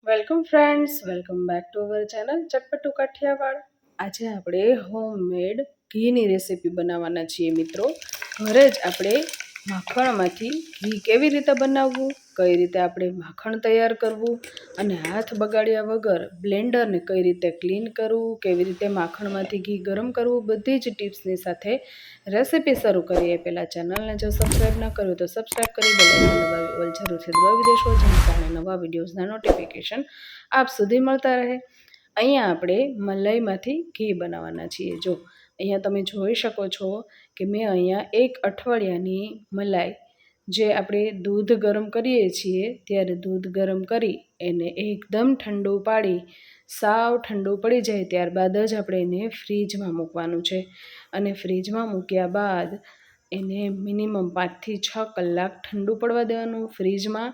Welcome friends, welcome back to our channel Chatpatu Kathiyawad. આજે આપણે homemade ઘીની recipe બનાવવાના છીએ મિત્રો. ઘરે જ આપણે માખણમાંથી ઘી કેવી રીતે બનાવવું, કઈ રીતે આપણે માખણ તૈયાર કરવું અને હાથ બગાડ્યા વગર બ્લેન્ડરને કઈ રીતે ક્લીન કરવું, કેવી રીતે માખણમાંથી ઘી ગરમ કરવું, બધી જ ટિપ્સની સાથે રેસીપી શરૂ કરીએ. પહેલાં ચેનલને જો સબસ્ક્રાઈબ ન કર્યું તો સબસ્ક્રાઈબ કરી બેલ આઇકન દબાવી ઓલ જરૂરથી દબાવી દેશો, જેના કારણે નવા વિડીયોઝના નોટિફિકેશન આપ સુધી મળતા રહે. અહીંયા આપણે મલાઈમાંથી ઘી બનાવવાના છીએ. જો અહીંયા તમે જોઈ શકો છો કે મેં અહીંયા 1 અઠવાડિયાની મલાઈ, જે આપણે દૂધ ગરમ કરીએ છીએ ત્યારે દૂધ ગરમ કરી એને એકદમ ઠંડુ પાડી, સાવ ઠંડુ પડી જાય ત્યારબાદ જ આપણે એને ફ્રીજમાં મૂકવાનું છે. અને ફ્રીજમાં મૂક્યા બાદ એને મિનિમમ 5 થી 6 કલાક ઠંડુ પડવા દેવાનું ફ્રીજમાં.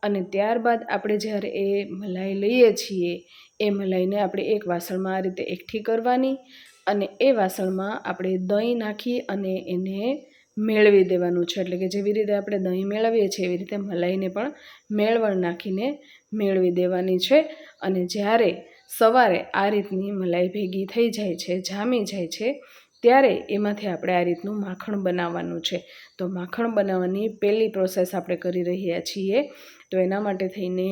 અને ત્યારબાદ આપણે જ્યારે એ મલાઈ લઈએ છીએ એ મલાઈને આપણે એક વાસણમાં આ રીતે એકઠી કરવાની અને એ વાસણમાં આપણે દહીં નાખી અને એને મેળવી દેવાનું છે. એટલે કે જેવી રીતે આપણે દહીં મેળવીએ છીએ એવી રીતે મલાઈને પણ મેળવણ નાખીને મેળવી દેવાની છે. અને જ્યારે સવારે આ રીતની મલાઈ ભેગી થઈ જાય છે, જામી જાય છે, ત્યારે એમાંથી આપણે આ રીતનું માખણ બનાવવાનું છે. તો માખણ બનાવવાની પહેલી પ્રોસેસ આપણે કરી રહ્યા છીએ. તો એના માટે થઈને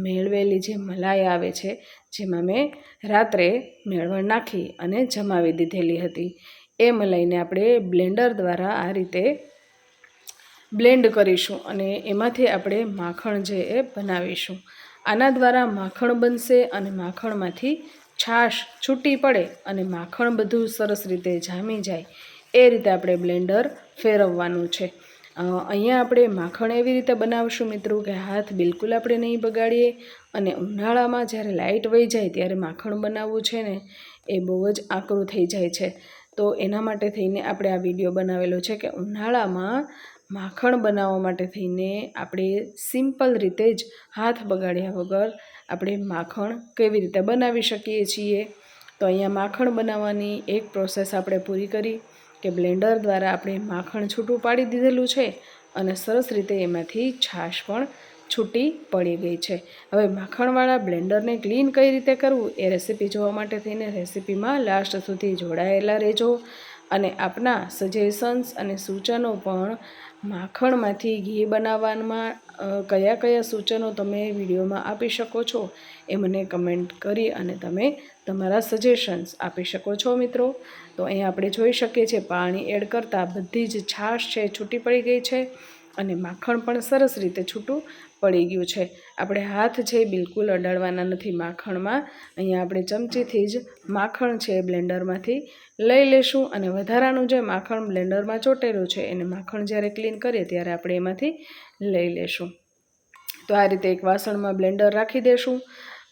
મેળવેલી જે મલાઈ આવે છે, જેમાં મેં રાત્રે મેળવણ નાખી અને જમાવી દીધેલી હતી, એ મલાઈને આપણે બ્લેન્ડર દ્વારા આ રીતે બ્લેન્ડ કરીશું અને એમાંથી આપણે માખણ જે એ બનાવીશું. આના દ્વારા માખણ બનશે અને માખણમાંથી છાશ છૂટી પડે અને માખણ બધું સરસ રીતે જામી જાય એ રીતે આપણે બ્લેન્ડર ફેરવવાનું છે. અહીંયા આપણે માખણ એવી રીતે બનાવશું મિત્રો કે હાથ બિલકુલ આપણે નહીં બગાડીએ. અને ઉનાળામાં જ્યારે લાઇટ વહી જાય ત્યારે માખણ બનાવવું છે ને એ બહુ જ આકરું થઈ જાય છે. તો એના માટે થઈને આપણે આ વિડીયો બનાવેલો છે કે ઉનાળામાં માખણ બનાવવા માટે થઈને આપણે સિમ્પલ રીતે જ હાથ બગાડ્યા વગર આપણે માખણ કેવી રીતે બનાવી શકીએ છીએ. તો અહીંયા માખણ બનાવવાની એક પ્રોસેસ આપણે પૂરી કરી કે બ્લેન્ડર દ્વારા આપણે માખણ છૂટું પાડી દીધેલું છે અને સરસ રીતે એમાંથી છાશ પણ છૂટી પડી ગઈ છે. હવે માખણવાળા બ્લેન્ડરને ક્લીન કઈ રીતે કરવું એ રેસીપી જોવા માટે થઈને રેસીપીમાં લાસ્ટ સુધી જોડાયેલા રહેજો. અને આપના સજેશન્સ અને સૂચનો પણ માખણમાંથી ઘી બનાવવામાં કયા કયા સૂચનો તમે વિડીયોમાં આપી શકો છો એ મને કમેન્ટ કરી અને તમે તમારા સજેશન્સ આપી શકો છો મિત્રો. તો અહીંયા આપણે જોઈ શકીએ છીએ પાણી એડ કરતાં બધી જ છાશ છે છૂટી પડી ગઈ છે અને માખણ પણ સરસ રીતે છૂટું પડી ગયું છે. આપણે હાથ છે બિલકુલ અડાડવાના નથી માખણમાં. અહીંયા આપણે ચમચીથી જ માખણ છે બ્લેન્ડરમાંથી લઈ લેશું અને વધારાનું જે માખણ બ્લેન્ડરમાં ચોટેલું છે એને માખણ જ્યારે ક્લીન કરીએ ત્યારે આપણે એમાંથી લઈ લેશું. તો આ રીતે એક વાસણમાં બ્લેન્ડર રાખી દેશું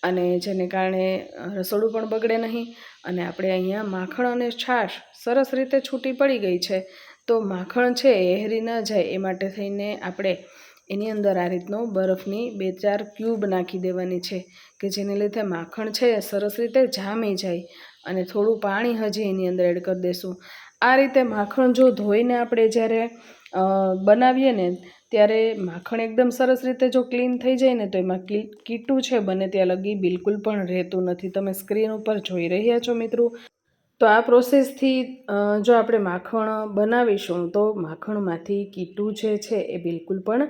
અને જેને કારણે રસોડું પણ બગડે નહીં. અને આપણે અહીંયા માખણ અને છાશ સરસ રીતે છૂટી પડી ગઈ છે. તો માખણ છે એ હેરી ન જાય એ માટે થઈને આપણે એની અંદર આ રીતનો બરફની 2-4 ક્યુબ નાખી દેવાની છે કે જેને લીધે માખણ છે સરસ રીતે જામી જાય. અને થોડું પાણી હજી એની અંદર એડ કરી દઈશું. આ રીતે માખણ જો ધોઈને આપણે જ્યારે બનાવીએ ને ત્યારે માખણ એકદમ સરસ રીતે જો ક્લીન થઈ જાય ને તો એમાં કીટું છે બને ત્યાં લગી બિલકુલ પણ રહેતું નથી. તમે સ્ક્રીન ઉપર જોઈ રહ્યા છો મિત્રો. તો આ પ્રોસેસથી જો આપણે માખણ બનાવીશું તો માખણમાંથી કીટું જે છે એ બિલકુલ પણ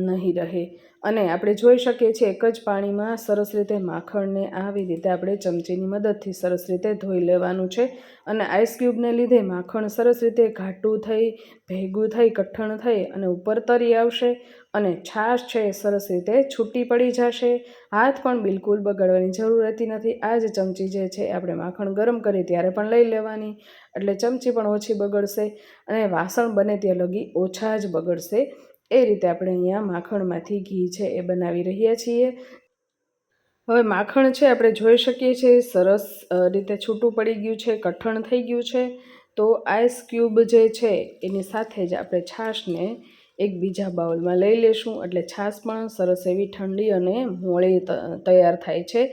નહીં રહે. અને આપણે જોઈ શકીએ છીએ એક જ પાણીમાં સરસ રીતે માખણને આવી રીતે આપણે ચમચીની મદદથી સરસ રીતે ધોઈ લેવાનું છે. અને આઈસ ક્યુબને લીધે માખણ સરસ રીતે ઘાટું થઈ, ભેગું થઈ, કઠણ થઈ અને ઉપર તરી આવશે અને છાશ છે સરસ રીતે છૂટી પડી જશે. હાથ પણ બિલકુલ બગાડવાની જરૂર રહેતી નથી. આ જ ચમચી જે છે આપણે માખણ ગરમ કરીએ ત્યારે પણ લઈ લેવાની, એટલે ચમચી પણ ઓછી બગડશે અને વાસણ બને ત્યાં લગી ઓછા જ બગડશે. એ રીતે આપણે અહીંયા માખણમાંથી ઘી છે એ બનાવી રહ્યા છીએ. હવે માખણ છે આપણે જોઈ શકીએ છીએ સરસ રીતે છૂટું પડી ગયું છે, કઠણ થઈ ગયું છે. તો આઈસ ક્યુબ જે છે એની સાથે જ આપણે છાશને એક બીજા બાઉલમાં લઈ લેશું, એટલે છાશ પણ સરસ એવી ઠંડી અને મોળી તૈયાર થાય છે.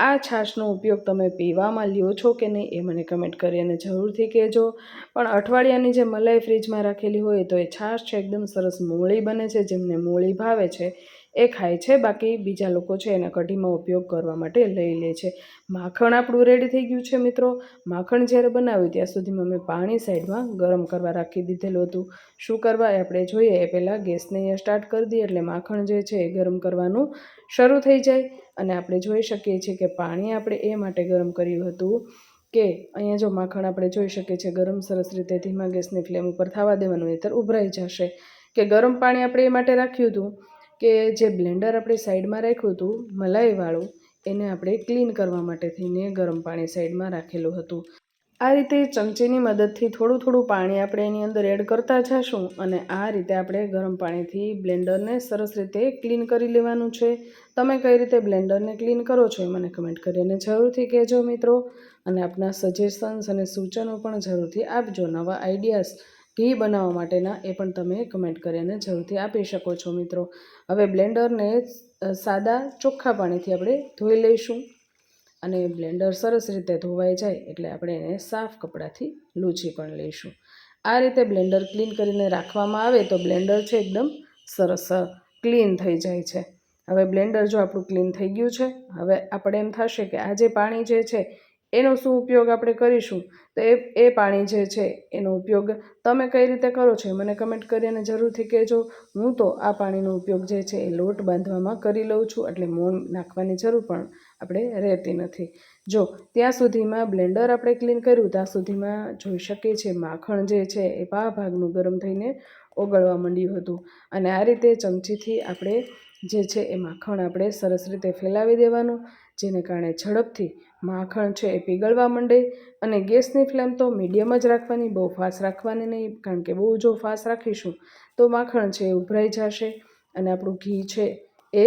આ છાશનો ઉપયોગ તમે પીવામાં લ્યો છો કે નહીં એ મને કમેન્ટ કરી અને જરૂરથી કહેજો. પણ અઠવાડિયાની જે મલાઈ ફ્રીજમાં રાખેલી હોય તો એ છાશ છે એકદમ સરસ મોળી બને છે. જેમને મોળી ભાવે છે એ ખાય છે, બાકી બીજા લોકો છે એને કઢીમાં ઉપયોગ કરવા માટે લઈ લે છે. માખણ આપણું રેડી થઈ ગયું છે મિત્રો. માખણ જ્યારે બનાવ્યું ત્યાં સુધીમાં મેં પાણી સાઈડમાં ગરમ કરવા રાખી દીધેલું હતું. શું કરવા એ આપણે જોઈએ એ પહેલાં ગેસને સ્ટાર્ટ કરી દઈએ એટલે માખણ જે છે એ ગરમ કરવાનું શરૂ થઈ જાય. અને આપણે જોઈ શકીએ છીએ કે પાણી આપણે એ માટે ગરમ કર્યું હતું કે અહીંયા જો માખણ આપણે જોઈ શકીએ છીએ ગરમ સરસ રીતે ધીમા ગેસની ફ્લેમ ઉપર થવા દેવાનું, નહીંતર ઉભરાઈ જશે. કે ગરમ પાણી આપણે એ માટે રાખ્યું હતું કે જે બ્લેન્ડર આપણે સાઈડમાં રાખ્યું હતું મલાઈવાળું, એને આપણે ક્લીન કરવા માટે થઈને ગરમ પાણી સાઈડમાં રાખેલું હતું. આ રીતે ચમચીની મદદથી થોડું થોડું પાણી આપણે એની અંદર એડ કરતા જઈશું અને આ રીતે આપણે ગરમ પાણીથી બ્લેન્ડરને સરસ રીતે ક્લીન કરી લેવાનું છે. તમે કઈ રીતે બ્લેન્ડરને ક્લીન કરો છો એ મને કમેન્ટ કરીને જરૂરથી કહેજો મિત્રો. અને આપના સજેશન્સ અને સૂચનો પણ જરૂરથી આપજો. નવા આઈડિયાઝ ઘી બનાવવા માટેના એ પણ તમે કમેન્ટ કરીને જરૂરથી આપી શકો છો મિત્રો. હવે બ્લેન્ડરને સાદા ચોખ્ખા પાણીથી આપણે ધોઈ લઈશું અને બ્લેન્ડર સરસ રીતે ધોવાઈ જાય એટલે આપણે એને સાફ કપડાથી લૂછી પણ લઈશું. આ રીતે બ્લેન્ડર ક્લીન કરીને રાખવામાં આવે તો બ્લેન્ડર છે એકદમ સરસ ક્લીન થઈ જાય છે. હવે બ્લેન્ડર જો આપણું ક્લીન થઈ ગયું છે, હવે આપણે એમ થશે કે આ જે પાણી જે છે એનો શું ઉપયોગ આપણે કરીશું, તો એ પાણી જે છે એનો ઉપયોગ તમે કઈ રીતે કરો છો મને કમેન્ટ કરીને જરૂરથી કહેજો. હું તો આ પાણીનો ઉપયોગ જે છે એ લોટ બાંધવામાં કરી લઉં છું, એટલે મોણ નાખવાની જરૂર પણ આપણે રહેતી નથી. જો ત્યાં સુધીમાં બ્લેન્ડર આપણે ક્લીન કર્યું ત્યાં સુધીમાં જોઈ શકીએ છીએ માખણ જે છે એ ભાગનું ગરમ થઈને ઓગળવા માંડ્યું હતું. અને આ રીતે ચમચીથી આપણે જે છે એ માખણ આપણે સરસ રીતે ફેલાવી દેવાનું, જેને કારણે ઝડપથી માખણ છે એ પીગળવા માંડે. અને ગેસની ફ્લેમ તો મીડિયમ જ રાખવાની, બહુ ફાસ્ટ રાખવાની નહીં, કારણ કે બહુ જો ફાસ્ટ રાખીશું તો માખણ છે એ ઉભરાઈ જશે અને આપણું ઘી છે એ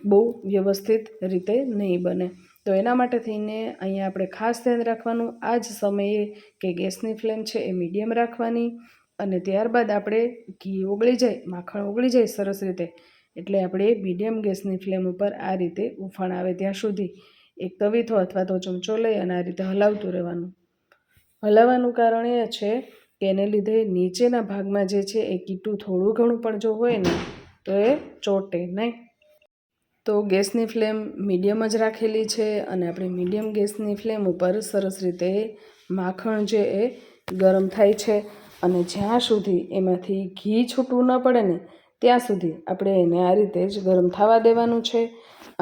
બહુ વ્યવસ્થિત રીતે નહીં બને. તો એના માટે થઈને અહીંયા આપણે ખાસ ધ્યાન રાખવાનું આ જ સમયે કે ગેસની ફ્લેમ છે એ મીડિયમ રાખવાની. અને ત્યારબાદ આપણે ઘી ઓગળી જાય, માખણ ઓગળી જાય સરસ રીતે, એટલે આપણે મીડિયમ ગેસની ફ્લેમ ઉપર આ રીતે ઉફાણ આવે ત્યાં સુધી એક તવીથો અથવા તો ચમચો લઈ અને આ રીતે હલાવતું રહેવાનું. હલાવવાનું કારણ એ છે કે એને લીધે નીચેના ભાગમાં જે છે એ કીટું થોડું ઘણું પણ જો હોય ને તો એ ચોટે નહીં. તો ગેસની ફ્લેમ મીડિયમ જ રાખેલી છે અને આપણે મીડિયમ ગેસની ફ્લેમ ઉપર સરસ રીતે માખણ જે એ ગરમ થાય છે અને જ્યાં સુધી એમાંથી ઘી છૂટું ન પડે ને ત્યાં સુધી આપણે એને આ રીતે જ ગરમ થવા દેવાનું છે.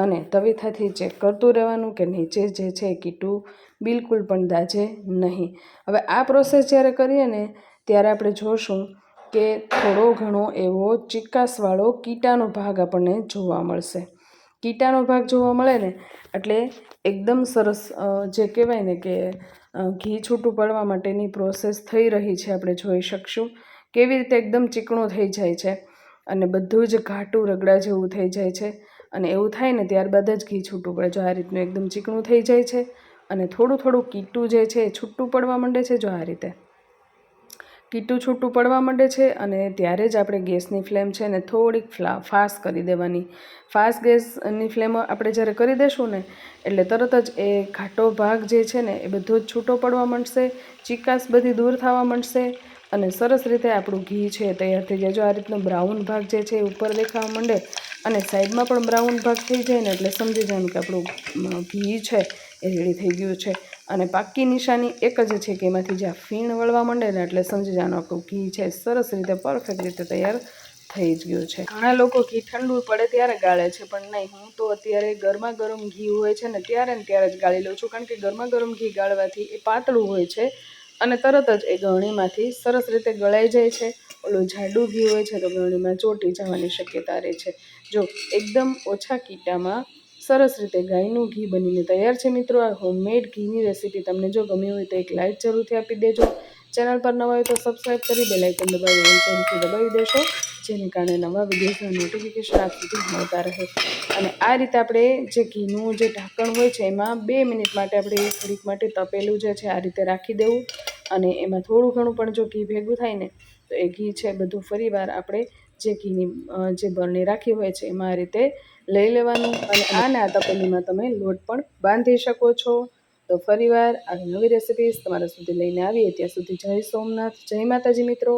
અને તવીથાથી ચેક કરતું રહેવાનું કે નીચે જે છે કીટું બિલકુલ પણ દાજે નહીં. હવે આ પ્રોસેસ જ્યારે કરીએ ને ત્યારે આપણે જોશું કે થોડો ઘણો એવો ચિકાસવાળો કીટાનો ભાગ આપણને જોવા મળશે. કીટાનો ભાગ જોવા મળે ને એટલે એકદમ સરસ જે કહેવાય ને કે ઘી છૂટું પડવા માટેની પ્રોસેસ થઈ રહી છે. આપણે જોઈ શકશું કેવી રીતે એકદમ ચીકણું થઈ જાય છે અને બધું જ ઘાટું રગડા જેવું થઈ જાય છે. અને એવું થાય ને ત્યારબાદ જ ઘી છૂટું પડે. જો આ રીતનું એકદમ ચીકણું થઈ જાય છે અને થોડું થોડું કીટું જે છે એ છૂટું પડવા માંડે છે. જો આ રીતે કીટું છૂટું પડવા માંડે છે અને ત્યારે જ આપણે ગેસની ફ્લેમ છે ને થોડીક ફાસ્ટ કરી દેવાની. ફાસ્ટ ગેસની ફ્લેમ આપણે જ્યારે કરી દઈશું ને એટલે તરત જ એ ઘાટો ભાગ જે છે ને એ બધો જ છૂટો પડવા માંડશે, ચીકાશ બધી દૂર થવા માંડશે અને સરસ રીતે આપણું ઘી છે તૈયાર થઈ જાય. જો આ રીતનો બ્રાઉન ભાગ જે છે એ ઉપર દેખાવા માંડે અને સાઈડમાં પણ બ્રાઉન ભાગ થઈ જાય ને એટલે સમજી જવાનું કે આપણું ઘી છે એ રેડી થઈ ગયું છે. અને પાક્કી નિશાની એક જ છે કે એમાંથી જ્યાં ફીણ વળવા માંડે ને એટલે સમજી જવાનું આપણું ઘી છે સરસ રીતે પરફેક્ટ રીતે તૈયાર થઈ જ ગયું છે. ઘણા લોકો ઘી ઠંડુ પડે ત્યારે ગાળે છે, પણ નહીં, હું તો અત્યારે ગરમા ગરમ ઘી હોય છે ને ત્યારે જ ગાળી લઉં છું, કારણ કે ગરમા ગરમ ઘી ગાળવાથી એ પાતળું હોય છે અને તરત જ એ ગળણીમાંથી સરસ રીતે ગળાઈ જાય છે. ઓલું જાડું ઘી હોય છે તો ગળણીમાં ચોંટી જવાની શક્યતા રહે છે. જો એકદમ ઓછા કીટામાં સરસ રીતે ગાયનું ઘી બનીને તૈયાર છે મિત્રો. આ હોમમેડ ઘીની રેસીપી તમને જો ગમી હોય તો એક લાઈક જરૂરથી આપી દેજો. ચેનલ પર નવા હોય તો સબસ્ક્રાઈબ કરી બેલ આઇકન દબાવી દેશો, જેને કારણે નવા વિડીયોઝના નોટિફિકેશન આપ સુધી મળતા રહે. અને આ રીતે આપણે જે ઘીનું જે ઢાંકણ હોય છે એમાં 2 મિનિટ માટે આપણે થોડીક માટે તપેલું જે છે આ રીતે રાખી દેવું અને એમાં થોડું ઘણું પણ જો ઘી ભેગું થાય ને તો એ ઘી છે બધું ફરીવાર આપણે જે ઘીની જે બરણી રાખી હોય છે એમાં આ રીતે લઈ લેવાનું. અને આ તપેલીમાં તમે લોટ પણ બાંધી શકો છો. તો ફરીવાર આવી નવી રેસિપીઝ તમારા સુધી લઈને આવીએ ત્યાં સુધી જય સોમનાથ, જય માતાજી મિત્રો.